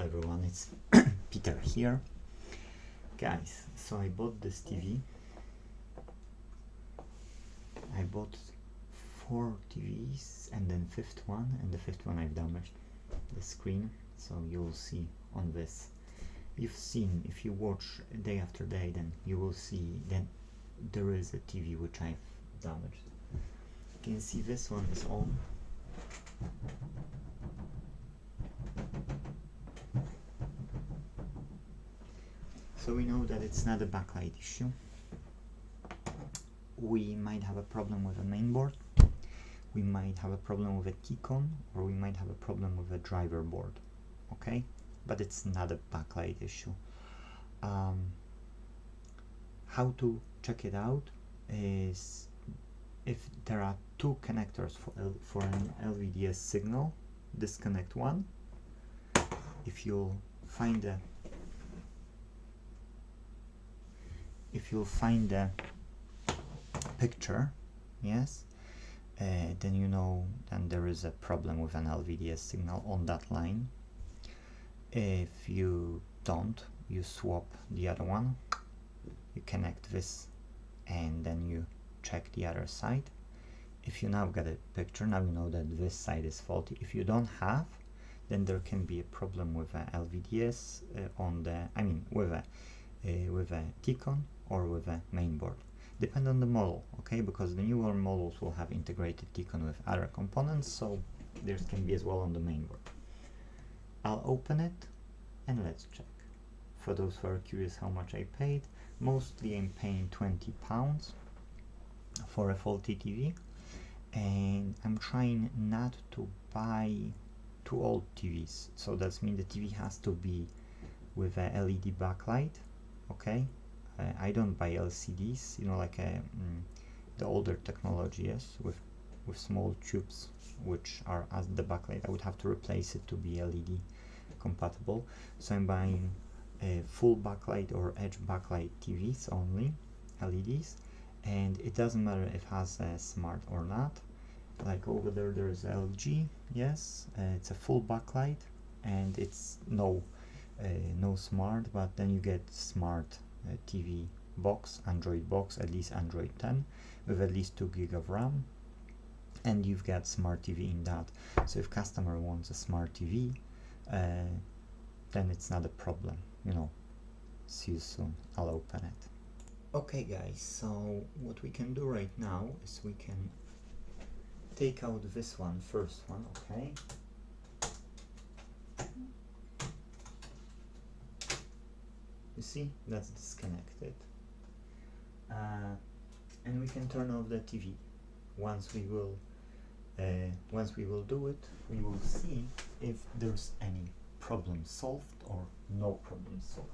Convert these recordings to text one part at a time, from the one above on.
everyone, it's Peter here. Guys, so I bought this TV. I bought 4 TVs and then fifth one, and the fifth one I've damaged the screen, so you'll see on this. You've seen, if you watch day after day, then you will see that there is a TV which I've damaged. You can see this one is on. So we know that it's not a backlight issue. We might have a problem with a mainboard, we might have a problem with a keycon, or we might have a problem with a driver board, okay? But it's not a backlight issue. How to check it out is if there are 2 connectors for an LVDS signal, disconnect one. If you'll find the picture, yes, then you know then there is a problem with an LVDS signal on that line. If you don't, you swap the other one, you connect this, and then you check the other side. If you now get a picture, now you know that this side is faulty. If you don't have, then there can be a problem with a LVDS with a T-con or with a mainboard. Depend on the model, okay? Because the newer models will have integrated T-con with other components, so there can be as well on the mainboard. I'll open it and let's check. For those who are curious how much I paid, mostly I'm paying £20 for a faulty TV, and I'm trying not to buy too old TVs. So that means the TV has to be with a LED backlight, okay? I don't buy LCDs, you know, like the older technology, yes, with small tubes which are as the backlight. I would have to replace it to be LED compatible. So I'm buying a full backlight or edge backlight TVs only, LEDs, and it doesn't matter if it has a smart or not. Like over there's LG, yes, it's a full backlight, and it's no smart, but then you get smart TV box, Android box, at least Android 10 with at least 2 GB of RAM, and you've got smart TV in that. So if customer wants a smart TV, then it's not a problem, you know. See you soon. I'll open it. Okay guys, so what we can do right now is we can take out this one, first one, okay? You see, that's disconnected. And we can turn off the TV. Once we will do it, we will see if there's any problem solved or no problem solved.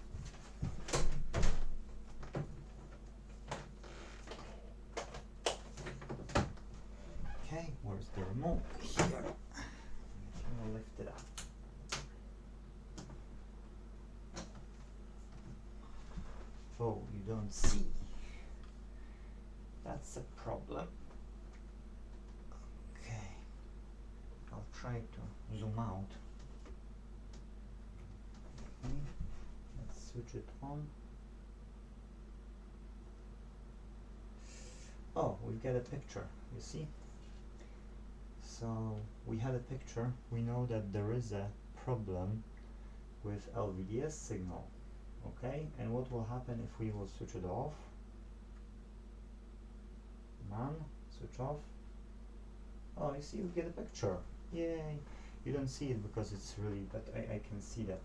Okay, where's the remote? Here. I'll lift it up. Oh, you don't see. That's a problem. Okay. I'll try to zoom out. Okay. Let's switch it on. Oh, we've got a picture, you see? So we had a picture. We know that there is a problem with LVDS signal. Okay, and what will happen if we will switch it off? Come on, switch off. Oh, you see, we get a picture. Yay! You don't see it because it's really, but I can see that.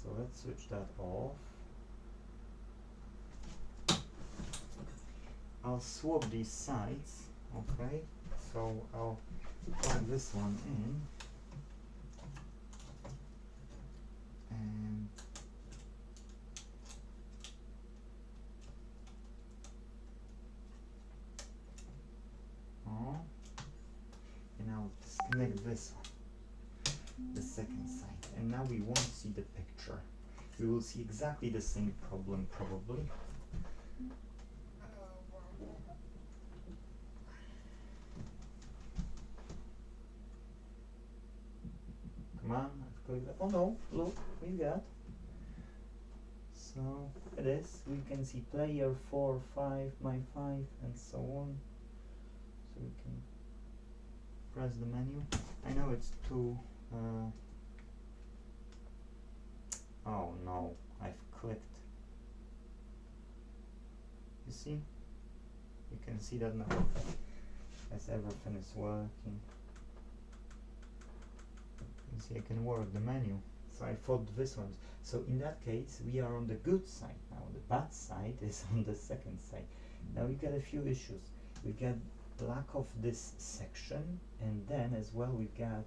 So let's switch that off. I'll swap these sides, okay? So I'll plug this one in. And I'll disconnect this one, the second side, and now we won't see the picture. We will see exactly the same problem probably. Come on, click that. Oh no, look, we got. So it is, we can see player 4, 5, my 5, and so on. So we can press the menu. I know it's too oh no, I've clicked. You see? You can see that now as everything is working. You see I can work the menu. So I thought this one. So in that case we are on the good side now. The bad side is on the second side. Now we got a few issues. We got lack of this section, and then as well we got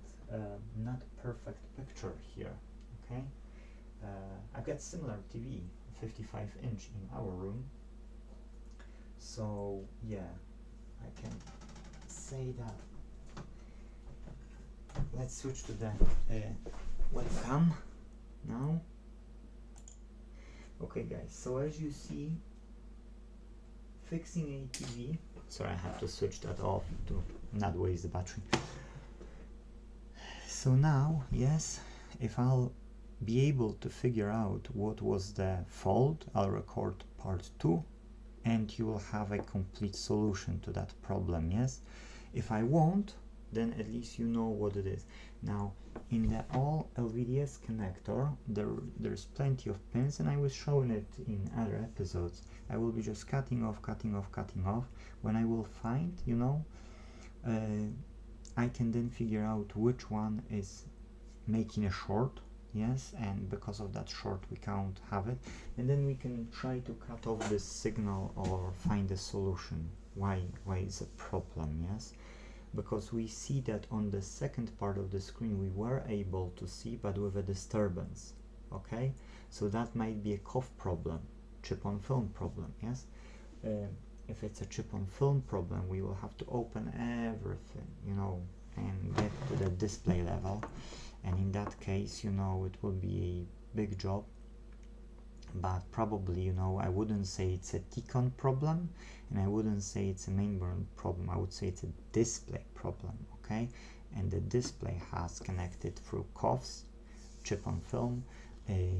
not perfect picture here. Okay, I've got similar TV, 55-inch in our room. So yeah, I can say that. Let's switch to the webcam now. Okay guys, so as you see, fixing a TV, sorry I have to switch that off to not waste the battery. So now, yes, if I'll be able to figure out what was the fault, I'll record part 2 and you will have a complete solution to that problem, yes? If I won't, then at least you know what it is. Now, in the all LVDS connector, there's plenty of pins, and I was showing it in other episodes. I will be just cutting off. When I will find, you know, I can then figure out which one is making a short, yes, and because of that short we can't have it, and then we can try to cut off this signal or find a solution. Why is a problem, yes? Because we see that on the second part of the screen we were able to see, but with a disturbance. Okay, so that might be a COF problem, chip on film problem, yes? If it's a chip on film problem, we will have to open everything, you know, and get to the display level, and in that case, you know, it will be a big job. But probably, you know, I wouldn't say it's a T-con problem, and I wouldn't say it's a mainboard problem. I would say it's a display problem, okay? And the display has connected through COFs, chip on film, a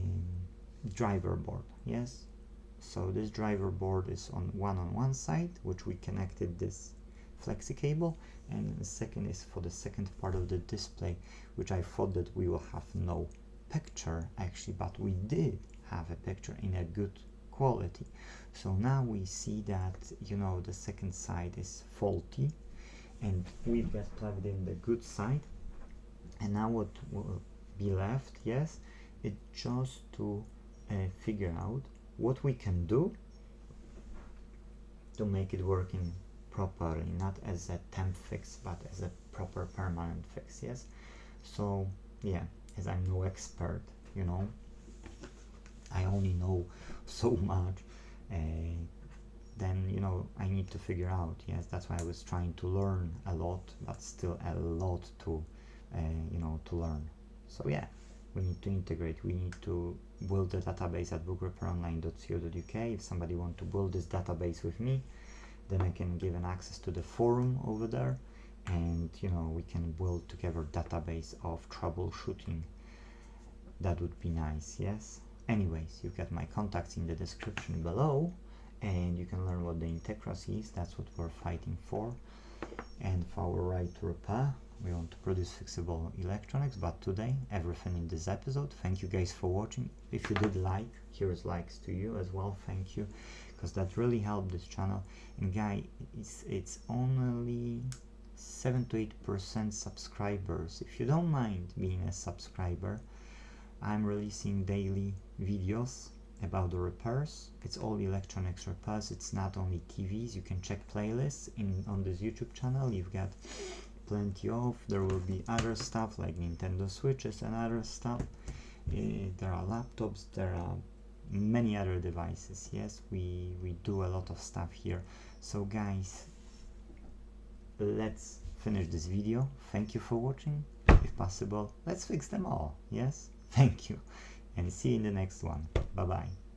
driver board, yes? So this driver board is on one side, which we connected this flexi cable, and the second is for the second part of the display, which I thought that we will have no picture actually, but we did have a picture in a good quality. So now we see that, you know, the second side is faulty, and we've got plugged in the good side, and now what will be left, yes, it's just to figure out what we can do to make it working properly, not as a temp fix but as a proper permanent fix, yes? So yeah, as I'm no expert, you know, I only know so much, then, you know, I need to figure out, yes, that's why I was trying to learn a lot, but still a lot to, you know, to learn. So yeah, we need to integrate, we need to build the database at bookrepair.online.co.uk. If somebody wants to build this database with me, then I can give an access to the forum over there, and, you know, we can build together database of troubleshooting. That would be nice, yes? Anyways, you get my contacts in the description below, and you can learn what the Intecracy is. That's what we're fighting for, and for our right to repair. We want to produce fixable electronics, but today, everything in this episode. Thank you guys for watching. If you did like, here's likes to you as well, thank you, because that really helped this channel. And guys, it's only 7 to 8% subscribers. If you don't mind being a subscriber, I'm releasing daily videos about the repairs. It's all electronics repairs, it's not only TVs. You can check playlists on this YouTube channel. You've got plenty of, there will be other stuff like Nintendo Switches and other stuff. There are laptops, there are many other devices, yes, we do a lot of stuff here. So guys, let's finish this video. Thank you for watching. If possible, let's fix them all, yes? Thank you, and see you in the next one. Bye bye.